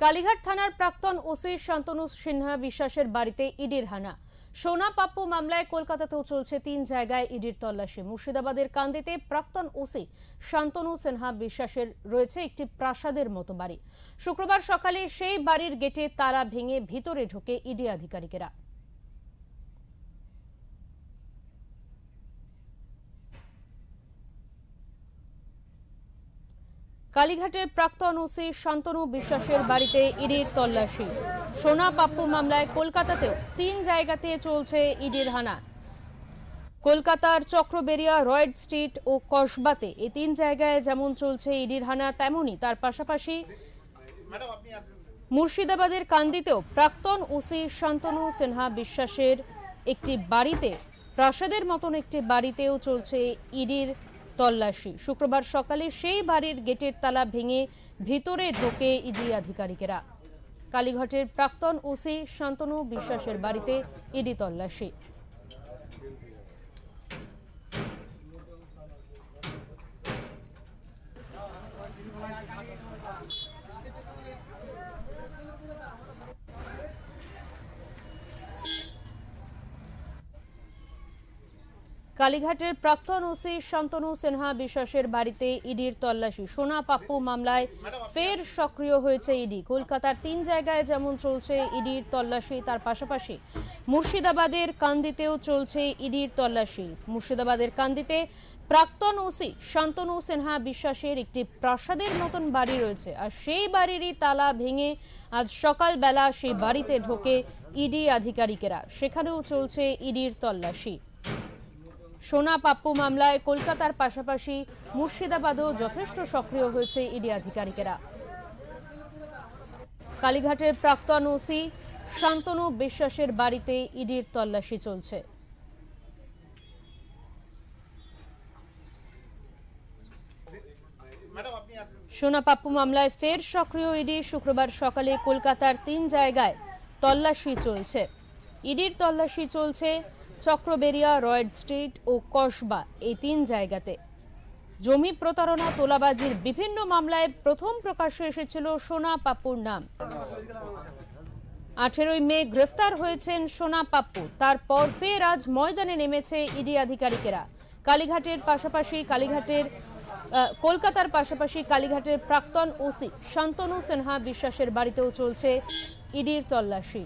কালীঘাট থানার প্রাক্তন ওসি শান্তনু সিনহা বিশ্বাসের বাড়িতে ইডির হানা। সোনা পাপ্পু মামলায় কলকাতাতেও চলছে 3 জায়গায় ইডির তল্লাশি। মুর্শিদাবাদের কান্দিতে প্রাক্তন ওসি শান্তনু সিনহা বিশ্বাসের রয়েছে একটি প্রাসাদের মতো বাড়ি। শুক্রবার সকালে সেই বাড়ির গেটে তালা ভেঙে ভিতরে ঢোকে ইডি আধিকারিকেরা। কালীঘাটের প্রাক্তন ওসি শান্তনু বিশ্বাসের বাড়িতে ইডির তল্লাশি। সোনা পাপ্পু মামলায় কলকাতাতেও 3 জায়গাতে চলছে ইডির হানা। কলকাতার চক্রবেরিয়া, রয়েড স্ট্রিট ও কসবাতে এই 3 জায়গায় যেমন চলছে ইডির হানা, তেমনি তার পাশাপাশি মুর্শিদাবাদের কান্দিতেও প্রাক্তন ওসি শান্তনু সিনহা বিশ্বাসের একটি বাড়িতে, প্রাসাদের মতন একটি বাড়িতেও চলছে ইডির তল্লাশি। শুক্রবার সকালে সেই বাড়ির গেটের তালা ভেঙে ভিতরে ঢোকে ইডি আধিকারিকেরা। কালীঘাটের প্রাক্তন ওসি শান্তনু বিশ্বাসের বাড়িতে ইডি তল্লাশি। কালীঘাটের প্রাক্তন ওসি শান্তনু সিনহা বিশ্বাসের বাড়িতে ইডির তল্লাশি। সোনা পাপ্পু মামলায় ফের সক্রিয় হয়েছে ইডি। কলকাতার 3 জায়গায় যেমন চলছে ইডির তল্লাশি, তার পাশাপাশি মুর্শিদাবাদের কান্দিতেও চলছে ইডির তল্লাশি। মুর্শিদাবাদের কান্দিতে প্রাক্তন ওসি শান্তনু সিনহা বিশ্বাসের একটি প্রাসাদের মতন বাড়ি রয়েছে, আর সেই বাড়িরই তালা ভেঙে আজ সকালবেলা সেই বাড়িতে ঢোকে ইডি আধিকারিকেরা। সেখানেও চলছে ইডির তল্লাশি। সোনা পাপ্পু মামলায় কলকাতার পাশাপাশি মুর্শিদাবাদেও যথেষ্ট সক্রিয় হয়েছে ইডি আধিকারিকেরা। কালীঘাটের প্রাক্তন ওসি শান্তনু বিশ্বাসের বাড়িতে ইডির তল্লাশি চলছে। সোনা পাপ্পু মামলায় ফের সক্রিয় ইডি। শুক্রবার সকালে কলকাতার 3 জায়গায় তল্লাশি চলছে। ইডির তল্লাশি চলছে চক্রবেরিয়া, রয়েড স্ট্রিট ও কসবা, এই 3 জায়গাতে। জমি প্রতারণা, তোলাবাজির বিভিন্ন মামলায় প্রথম প্রকাশ্যে এসেছিল সোনা পাপ্পুর নাম। 18 মে গ্রেফতার হয়েছেন সোনা পাপ্পু। তারপর ফের আজ ময়দানে নেমেছে ইডি আধিকারিকেরা। কালীঘাটের পাশাপাশি কলকাতার পাশাপাশি কালীঘাটের প্রাক্তন ওসি শান্তনু সিনহা বিশ্বাসের বাড়িতেও চলছে ইডির তল্লাশি।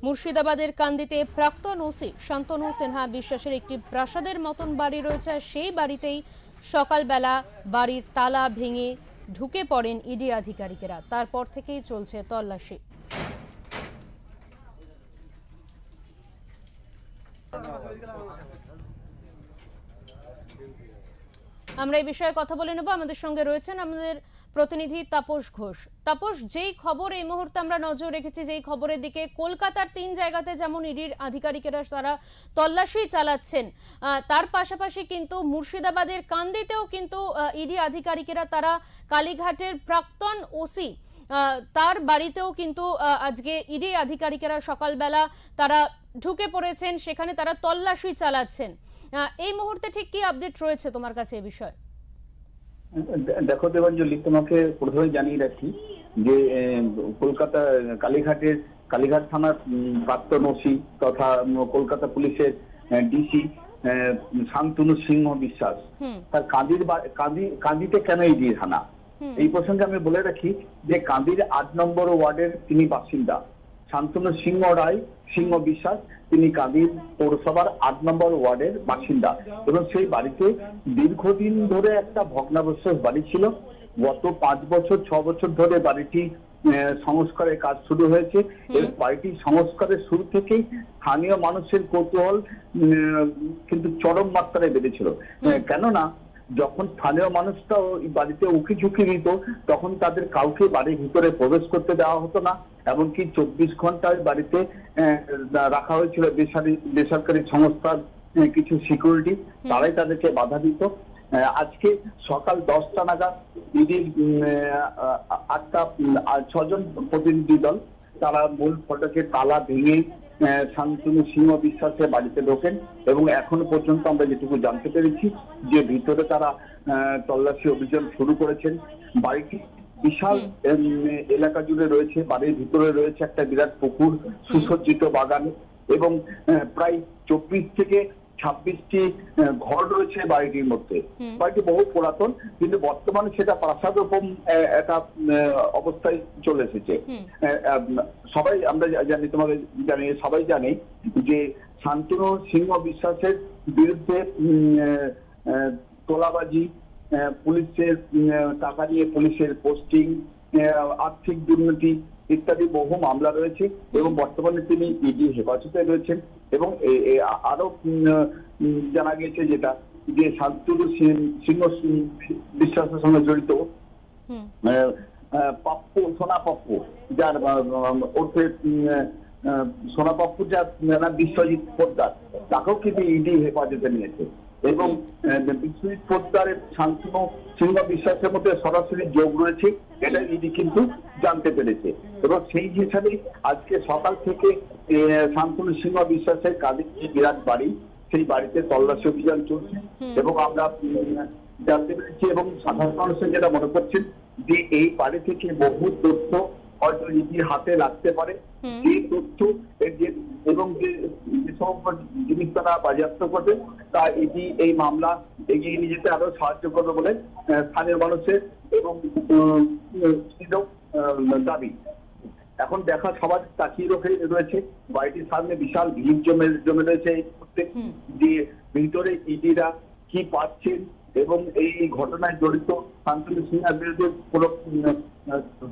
মুর্শিদাবাদের কান্দিতে প্রাক্তন ওসি শান্তনু সিনহা বিশ্বাসের একটি প্রাসাদের মতন বাড়ি রয়েছে, সেই বাড়িতেই সকালবেলা বাড়ির তালা ভেঙে ঢুকে পড়েন ইডি আধিকারিকেরা। তারপর থেকেই চলছে তল্লাশি। আমরা এই বিষয়ে কথা বলে নেব। আমাদের সঙ্গে রয়েছেন আমাদের প্রতিনিধি তাপস ঘোষ। তাপস, যেই খবর এই মুহূর্তে আমরা নজর রেখেছি, যেই খবরের দিকে কলকাতার 3 জায়গাতে যেমন ইডির আধিকারিকেরা তারা তল্লাশি চালাচ্ছেন, তার পাশাপাশি কিন্তু মুর্শিদাবাদের কান্দিতেও কিন্তু ইডি আধিকারিকেরা তারা কালীঘাটের প্রাক্তন ওসি তার বাড়িতেও কিন্তু আজকে ইডি আধিকারিকেরা সকালবেলা তারা ঢুকে পড়েছেন, সেখানে তারা তল্লাশি চালাচ্ছেন। এই মুহূর্তে ঠিক কি আপডেট রয়েছে তোমার কাছে এই বিষয়ে? দেখো দেবাঞ্জলি, তোমাকে প্রথমে জানিয়ে রাখি যে কলকাতা কালীঘাট থানার প্রাক্তন ওসি তথা কলকাতা পুলিশের ডিসি শান্তনু সিংহ বিশ্বাস, তার কান্দিতে কেন ইডির হানা, এই প্রসঙ্গে আমি বলে রাখি যে কান্দির 8 নম্বর ওয়ার্ডের তিনি বাসিন্দা শান্তনু সিংহ বিশ্বাস। তিনি কান্দি পৌরসভার 8 নম্বর ওয়ার্ডের বাসিন্দা এবং সেই বাড়িতে দীর্ঘদিন ধরে একটা ভগ্নাবশেষ বাড়ি ছিল। গত 5-6 বছর ধরে বাড়িটি সংস্কারের কাজ শুরু হয়েছে। এই বাড়িটি সংস্কারের শুরু থেকেই স্থানীয় মানুষের কৌতূহল কিন্তু চরম মাত্রায় বেড়েছিল। কেননা যখন স্থানীয় মানুষটা বাড়িতে উকি ঝুঁকি দিত, তখন তাদের কাউকে বাড়ির ভিতরে প্রবেশ করতে দেওয়া হতো না। এমনকি 24 ঘন্টায় বাড়িতে রাখা হয়েছিল বেসরকারি সংস্থার কিছু সিকিউরিটি, তারাই তাদেরকে বাধা দিত। আজকে সকাল 10টা নাগাদ ইডির 6 জন প্রতিনিধি দল তারা মূল ফটকে তালা ভেঙে শান্তনু সিংহ বিশ্বাসের বাড়িতে ঢোকেন এবং এখনো পর্যন্ত আমরা যেটুকু জানতে পেরেছি যে ভিতরে তারা তল্লাশি অভিযান শুরু করেছেন। বাড়িটি বিশাল এলাকা জুড়ে রয়েছে, বাড়ির ভিতরে রয়েছে একটা বিরাট পুকুর, সুসজ্জিত বাগান এবং প্রায় 24 থেকে 26টি ঘর রয়েছে বাড়িটির মধ্যে। বাড়িটি বহু পুরাতন, কিন্তু বর্তমানে সেটা প্রাসাদ রকম একটা অবস্থায় চলে এসেছে। সবাই আমরা জানি, তোমাকে জানি, সবাই জানে যে শান্তনু সিংহ বিশ্বাসের বিরুদ্ধে তোলাবাজি, পুলিশের টাকা নিয়ে পুলিশের পোস্টিং, আর্থিক দুর্নীতি ইত্যাদি বহু মামলা রয়েছে এবং বর্তমানে তিনি ইডি হেফাজতে রয়েছেন। এবং আরো জানা গেছে যেটা যে শান্তনু সিংহ বিশ্বাসের সঙ্গে জড়িত পাপ্পু, সোনা পাপ্পু, যার ওরফে সোনা পাপ্পু, যার বিশ্বজিৎ পোদ্দার, তাকেও কিন্তু ইডি হেফাজতে নিয়েছে এবং বিশ্বজিৎ পোদ্দারের শান্তনু সিংহ বিশ্বাসের মধ্যে সরাসরি যোগ রয়েছে, এটা ইডি কিন্তু জানতে পেরেছে। এবং সেই হিসাবে আজকে সকাল থেকে শান্তনু সিংহ বিশ্বাসের কাদের যে বিরাট বাড়ি, সেই বাড়িতে তল্লাশি অভিযান চলছে এবং আমরা জানতে পেরেছি এবং সাধারণ মানুষের যেটা মনে করছেন যে এই বাড়ি থেকে বহু তথ্য হয়তো ইডির হাতে লাগতে পারে। যে তথ্য এবং যে সমস্ত জিনিস তারা বাজেয়াপ্ত করবে তা ইডি এই মামলা এগিয়ে নিয়ে যেতে আরো সাহায্য করবে বলে স্থানীয় মানুষের এবং দাবি। এখন দেখা সবার তাকিয়ে রয়েছে, বাড়িটির সামনে বিশাল ভিড় জমে রয়েছে এই মুহূর্তে, যে ভিতরে ইডিরা কি পাচ্ছেন এবং এই ঘটনায় জড়িত শান্তনু সিংহের বিরুদ্ধে কোনো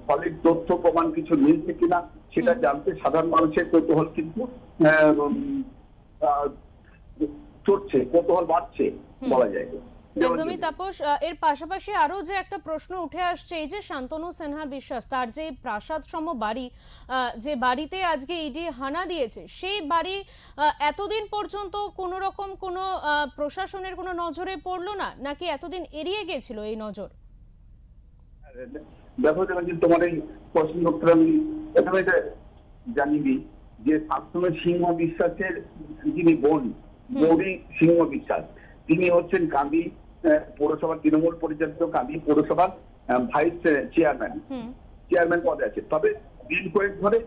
সলিড তথ্য প্রমাণ কিছু মিলছে কিনা সেটা জানতে সাধারণ মানুষের কৌতূহল কিন্তু চড়ছে, কৌতূহল বাড়ছে বলা যায়। একদমই তাপস, এর পাশাপাশি আরো যে একটা প্রশ্ন উঠে আসছে, এই যে শান্তনু সিনহা বিশ্বাস, তার যে প্রাসাদ সম বাড়ি, যে বাড়িতে আজকে ইডি হানা দিয়েছে, সেই বাড়ি এতদিন পর্যন্ত কোন রকম কোনো প্রশাসনের কোনো নজরে পড়লো না, নাকি এতদিন এড়িয়ে গেছিল এই নজর? দেখো, তোমার এই প্রশ্ন উত্তর আমি প্রথমে জানিবি যে শান্তনু সিংহ বিশ্বাসের যিনি বোন, গৌরী সিংহ বিশ্বাস, তিনি হচ্ছেন কান্দি পৌরসভার তৃণমূল পরিচালিত কান্দি পৌরসভার ভাইস চেয়ারম্যান পদে আছে। তবে দিন কয়েক ধরে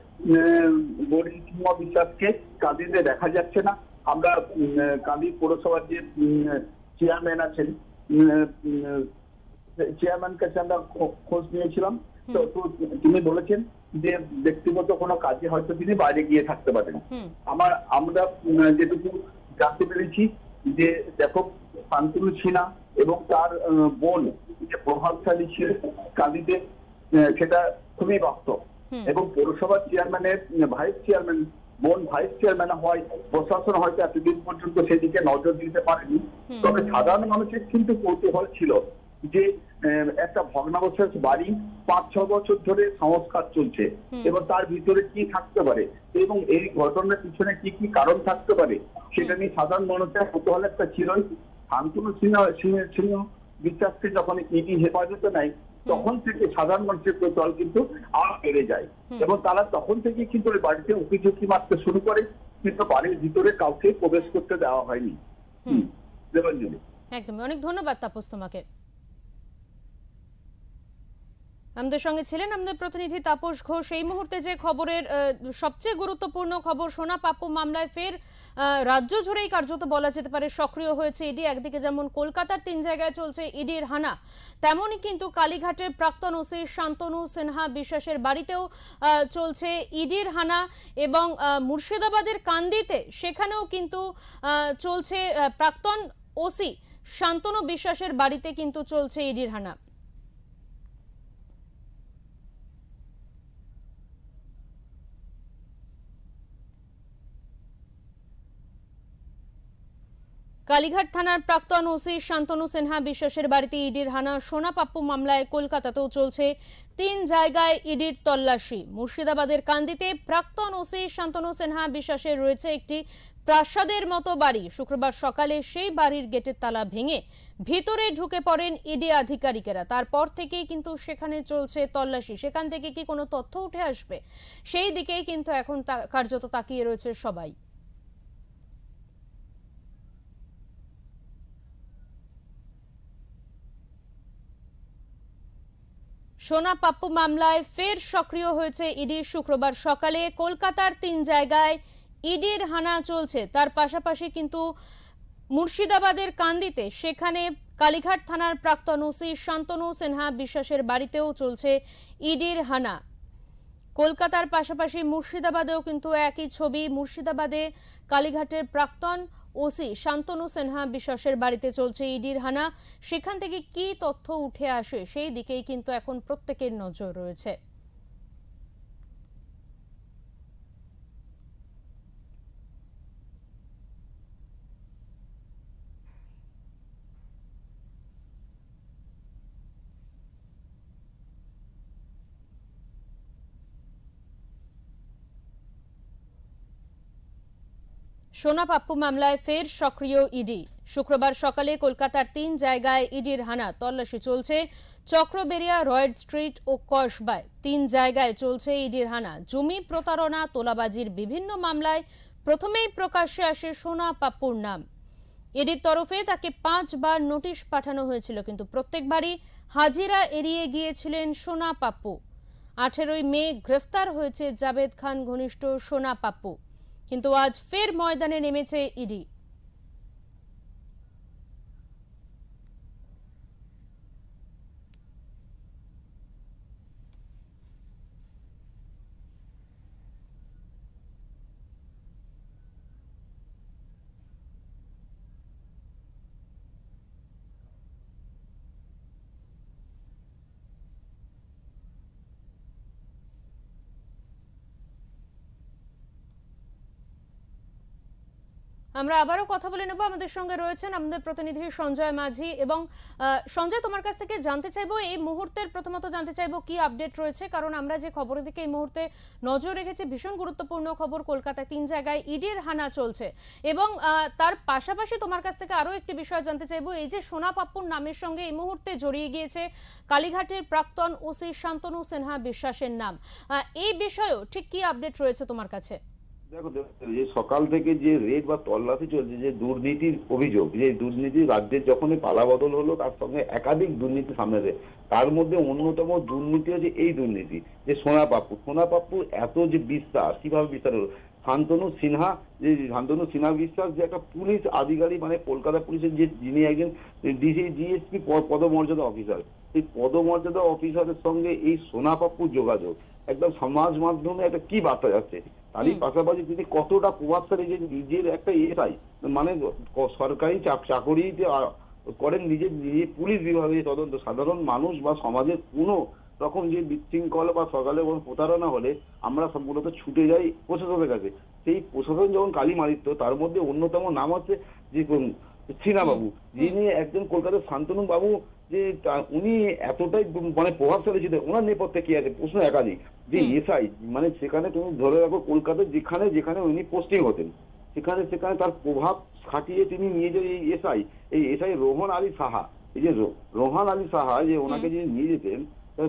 গৌরী সিংহ বিশ্বাসকে কান্দিতে দেখা যাচ্ছে না। আমরা কান্দি পৌরসভার যে চেয়ারম্যান আছেন, চেয়ারম্যান কাছে আমরা খোঁজ নিয়েছিলাম, তো তিনি বলেছেন যে ব্যক্তিগত কোনো কাজে হয়তো তিনি বাইরে গিয়ে থাকতে পারেন। আমরা যেটুকু জানতে পেরেছি যে দেখো, শান্তনু সিনহা এবং তার বোন যে প্রভাবশালী ছিল কান্দিতে, সেটা খুবই বাস্তব। এবং পৌরসভার চেয়ারম্যানের ভাইস চেয়ারম্যান, বোন ভাইস চেয়ারম্যান হয়, প্রশাসন হয়তো এতদিন পর্যন্ত সেদিকে নজর দিতে পারেনি। তবে সাধারণ মানুষের কিন্তু কৌতূহল ছিল যে একটা ভগ্নাবশেষ বাড়ি 5-6 বছর ধরে সংস্কার চলছে এবং তার ভিতরে কি থাকতে পারে এবং এই ঘটনার পিছনে কি কি কারণ থাকতে পারে সেটা নিয়ে সাধারণ মানুষের কৌতূহল একটা ছিলই। শান্তনু সিংহ বিশ্বাসকে যখন ইডি হেফাজতে নেয়, তখন থেকে সাধারণ মানুষের কৌতূহল কিন্তু আরো বেড়ে যায় এবং তারা তখন থেকে কিন্তু ওই বাড়িতে উঁকিঝুঁকি মারতে শুরু করে, কিন্তু বাড়ির ভিতরে কাউকে প্রবেশ করতে দেওয়া হয়নি। দেবাঞ্জলি, একদমই, অনেক ধন্যবাদ তাপস তোমাকে। আমাদের সঙ্গে ছিলেন আমাদের প্রতিনিধি তাপস ঘোষ। এই মুহূর্তে যে খবরের সবচেয়ে গুরুত্বপূর্ণ খবর, সোনা পাপ্পু মামলায় ফের রাজ্য জুড়েই কার্যত বলা যেতে পারে সক্রিয় হয়েছে ইডি। একদিকে যেমন কলকাতার 3 জায়গায় চলছে ইডির হানা, তেমনই কিন্তু কালীঘাটের প্রাক্তন ওসি শান্তনু সিনহা বিশ্বাসের বাড়িতেও চলছে ইডির হানা এবং মুর্শিদাবাদের কান্দিতে সেখানেও কিন্তু চলছে প্রাক্তন ওসি শান্তনু বিশ্বাসের বাড়িতে কিন্তু চলছে ইডির হানা। কালীঘাট থানার প্রাক্তন ওসি শান্তনু সিনহা বিশ্বাসের বাড়িতে ইডির হানা। সোনা পাপ্পু মামলায় কলকাতাতেও চলছে 3 জায়গায় ইডির তল্লাশি। মুর্শিদাবাদের কান্দিতে প্রাক্তন ওসি শান্তনু সিনহা বিশ্বাসের রয়েছে একটি প্রাসাদের মতো বাড়ি, শুক্রবার সকালে সেই বাড়ির গেটের তালা ভেঙে ভিতরে ঢুকে পড়েন ইডি আধিকারিকেরা। তারপর থেকেই কিন্তু সেখানে চলছে তল্লাশি। সেখান থেকে কি কোনো তথ্য উঠে আসবে, সেই দিকেই কিন্তু এখন কার্যত তাকিয়ে রয়েছে সবাই। সোনা পাপ্পু মামলায় ফের সক্রিয় হয়েছে ইডি। শুক্রবার সকালে কলকাতার 3 জায়গায় ইডির হানা চলছে। তার পাশাপাশি কিন্তু মুর্শিদাবাদের কান্দিতে, সেখানে কালীঘাট থানার প্রাক্তন ওসি শান্তনু সিনহা বিশ্বাসের বাড়িতেও চলছে ইডির হানা। কলকাতার পাশাপাশি মুর্শিদাবাদেও কিন্তু একই ছবি। মুর্শিদাবাদে কালীঘাটের প্রাক্তন ওসি শান্তনু সিনহা বিশ্বাসের বাড়িতে চলছে ইডির হানা। সেখান থেকে কি তথ্য উঠে আসে, সেই দিকেই কিন্তু এখন প্রত্যেকের নজর রয়েছে। সোনা পাপ্পু মামলায় ফের সক্রিয় ইডি। শুক্রবার সকালে কলকাতার 3 জায়গায় ইডির হানা। তল্লাশি চলছে চক্রবেরিয়া, রয়েড স্ট্রিট ও কসবায়। 3 জায়গায় চলছে ইডির হানা। জমি প্রতারণা, তোলাবাজির বিভিন্ন মামলায় প্রথমেই প্রকাশ্যে আসে সোনা পাপ্পুর নাম। ইডির তরফে তাকে 5 বার নোটিশ পাঠানো হয়েছিল, কিন্তু প্রত্যেকবারই হাজিরা এড়িয়ে গিয়েছিলেন সোনা পাপ্পু। 18 মে গ্রেফতার হয়েছে জাভেদ খান ঘনিষ্ঠ সোনা পাপ্পু। কিন্তু আজ ফের ময়দানে নেমেছে ইডি। আমরা আবারও কথা বলে নেব। আমাদের সঙ্গে রয়েছেন আমাদের প্রতিনিধি সঞ্জয় মাঝি। এবং সঞ্জয়, তোমার কাছ থেকে জানতে চাইবো, এই মুহূর্তের প্রথমত জানতে চাইবো কি আপডেট রয়েছে, কারণ আমরা যে খবরের দিকে এই মুহূর্তে নজর রেখেছি, ভীষণ গুরুত্বপূর্ণ খবর। কলকাতায় 3 জায়গায় ইডির হানা চলছে। এবং তার পাশাপাশি তোমার কাছ থেকে আরো একটি বিষয় জানতে চাইবো, এই যে সোনা পাপ্পুর নামের সঙ্গে এই মুহূর্তে জড়িয়ে গিয়েছে কালীঘাটের প্রাক্তন ওসি শান্তনু সিনহা বিশ্বাসের নাম, এই বিষয়েও ঠিক কি আপডেট রয়েছে তোমার কাছে? দেখো, যে সকাল থেকে যে রেড বা তল্লাশি চলছে, যে দুর্নীতির অভিযোগ, যে দুর্নীতি রাজ্যের যখনই পালাবদল হলো তার সঙ্গে একাধিক দুর্নীতি সামনে দেয়। তার মধ্যে অন্যতম দুর্নীতি হচ্ছে এই দুর্নীতি, যে সোনা পাপ্পু এত যে বিস্তার, কিভাবে বিস্তার হলো। শান্তনু সিনহা বিশ্বাস যে একটা পুলিশ আধিকারিক, মানে কলকাতা পুলিশের যে যিনি একজন জিএসপি পদমর্যাদা অফিসার, সেই পদমর্যাদা অফিসারের সঙ্গে এই সোনা পাপ্পুর যোগাযোগ একদম সমাজ মাধ্যমে একটা কি বার্তা যাচ্ছে। তারই পাশাপাশি তিনি কতটা প্রভাবশালী, যে নিজের একটা এসআই, মানে সরকারি চাকরিতে করেন, নিজে পুলিশ বিভাগে তদন্ত। সাধারণ মানুষ বা সমাজের কোনো রকম যে বিশৃঙ্খলা বা সকালে প্রতারণা হলে আমরা মূলত ছুটে যাই প্রশাসনের কাছে। সেই প্রশাসন যখন কালি মারিত, তার মধ্যে অন্যতম নাম হচ্ছে যে সিনহা বাবু, যিনি একজন কলকাতার শান্তনু বাবু, যে উনি এতটাই মানে প্রভাবশালী ছিলেন। ওনার নেপথ্যে কি আছে প্রশ্ন একাধিক, যে এসআই, মানে সেখানে তুমি ধরে রাখো কলকাতার যেখানে যেখানে উনি পোস্টিং হতেন, সেখানে সেখানে তার প্রভাব খাটিয়ে তিনি নিয়ে যে এই এসআই রোহন আলী সাহা, এই যে রোহান আলী সাহা, যে ওনাকে যে নিয়ে যেতেন,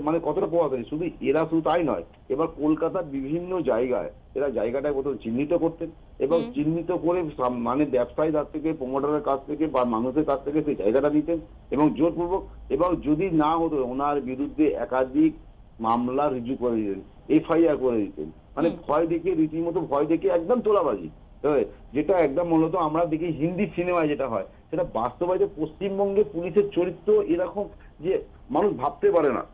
মানে কতটা প্রভাবশালী। শুধু তাই নয়, এবার কলকাতার বিভিন্ন জায়গায় এরা জায়গাটায় প্রথম চিহ্নিত করতেন, এবং চিহ্নিত করে মানে ব্যবসায়ীদের থেকে, প্রমোটারের কাছ থেকে বা মানুষের কাছ থেকে সেই জায়গাটা নিতেন, এবং জোরপূর্বক, এবং যদি না হতো ওনার বিরুদ্ধে একাধিক মামলা রুজু করে দিতেন, এফআইআর করে দিতেন। মানে রীতিমতো ভয় দেখিয়ে একদম তোলাবাজি, যেটা একদম মূলত আমরা দেখি হিন্দি সিনেমায় যেটা হয়, সেটা বাস্তবায়িত পশ্চিমবঙ্গে পুলিশের চরিত্র এরকম, যে মানুষ ভাবতে পারে না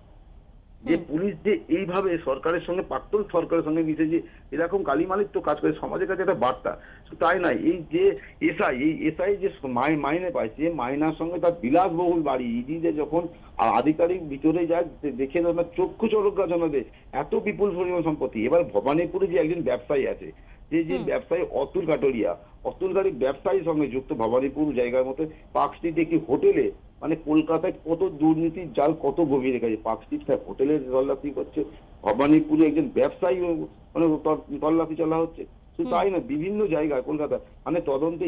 যে পুলিশ যে এইভাবে সরকারের সঙ্গে, প্রাক্তন সরকারের সঙ্গে মিশে যে এরকম কালিমালিত্ব কাজ করে, সমাজের কাছে একটা বার্তা। তাই নয়, এই যে এসআই যে মাইনে পায়, সে মাইনার সঙ্গে তার বিলাসবহুল বাড়ি, ইডি যে যখন আধিকারিক ভিতরে যায় দেখে না, চক্ষু চলকা জনদের এত বিপুল পরিমাণ সম্পত্তি। এবার ভবানীপুরে যে একজন ব্যবসায়ী আছে, যে ব্যবসায়ী অতুল কাটোরিয়া ব্যবসায়ীর সঙ্গে যুক্ত, ভবানীপুর জায়গার মধ্যে পার্ক স্ট্রিটে একটি হোটেলে, মানে কলকাতায় কত দুর্নীতির জাল কত গভীরে গেছে। পার্ক স্ট্রিট হোটেলের তল্লাশি করছে, ভবানীপুরে একজন ব্যবসায়ী মানে তল্লাশি চলা হচ্ছে। শুধু তাই না, বিভিন্ন জায়গায় কলকাতা মানে তদন্তে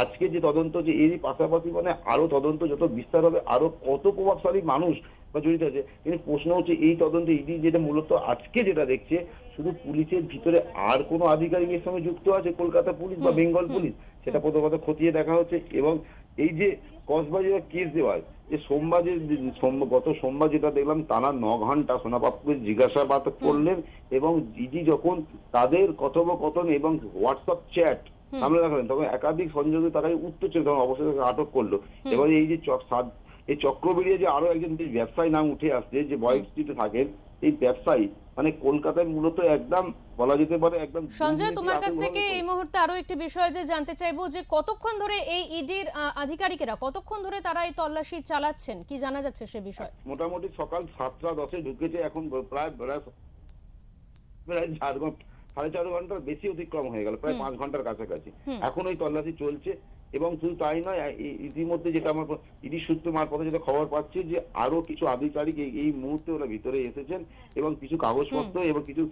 আজকে যে তদন্ত যে এরই পাশাপাশি মানে আরো তদন্ত যত বিস্তার হবে আরো কত প্রভাবশালী মানুষ বা জড়িত আছে। কিন্তু প্রশ্ন হচ্ছে এই তদন্তে ইডি যেটা মূলত আজকে যেটা দেখছে শুধু পুলিশের ভিতরে আর কোনো আধিকারিকের সঙ্গে যুক্ত আছে কলকাতা পুলিশ বা বেঙ্গল পুলিশ, সেটা প্রথমত খতিয়ে দেখা হচ্ছে। এবং এই যে কক্সবাজার কেস দেওয়ার যে গত সোমবার যেটা দেখলাম টানা 9 ঘন্টা সোনা পাপ্পুকে জিজ্ঞাসাবাদ করলেন এবং ইডি যখন তাদের কথোপকথন এবং হোয়াটসঅ্যাপ চ্যাট সামনে রাখলেন তখন একাধিক সংযোগে তারাই উত্তর ছিল, তখন অবশ্যই তাকে আটক করলো। এবার এই যে এই চক্র বেরিয়ে যে আরো একজন ব্যবসায়ী নাম উঠে আসছে যে বয়েজ স্ট্রিটে থাকেন, এই ব্যবসায়ী মানে কলকাতায় মূলত একদম বলা যেতে পারে একদম। সঞ্জয়, তোমার কাছ থেকে এই মুহূর্তে আরো একটি বিষয় যে জানতে চাইবো যে কতক্ষণ ধরে এই ইডির আধিকারিকেরা কতক্ষণ ধরে তারা এই তল্লাশি চালাচ্ছেন, কি জানা যাচ্ছে সে বিষয়? মোটামুটি সকাল 7:10 ঢুকেছে, এখন প্রায় 4.5 ঘন্টার বেশি অতিক্রম হয়ে গেল, প্রায় 5 ঘন্টার কাছাকাছি এখন ওই তল্লাশি চলছে। এবং শুধু তাই নয়, ইতিমধ্যে যেটা আমার ইডি সূত্র মারফতে যেটা খবর পাচ্ছি যে আরো কিছু আধিকারিক এই মুহূর্তে ওরা ভিতরে এসেছেন এবং কিছু কাগজপত্র এবং কিছু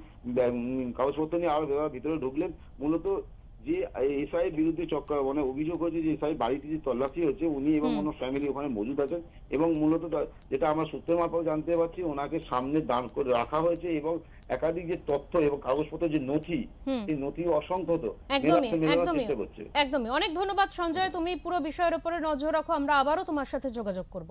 কাগজপত্র নিয়ে আরো ভিতরে ঢুকলেন। মূলত যে এসআই বিরুদ্ধে মানে অভিযোগ হয়েছে যে এসআই বাড়িতে যে তল্লাশি হয়েছে উনি এবং ওনার ফ্যামিলি ওখানে মজুদ আছেন এবং মূলত যেটা আমরা সূত্রের মারফত জানতে পারছি ওনাকে সামনে দান করে রাখা হয়েছে এবং একাধিক যে তথ্য এবং কাগজপত্র যে নথি সেই নথি অসংখ্য একদমই। অনেক ধন্যবাদ সঞ্জয়, তুমি পুরো বিষয়ের উপরে নজর রাখো, আমরা আবারও তোমার সাথে যোগাযোগ করব।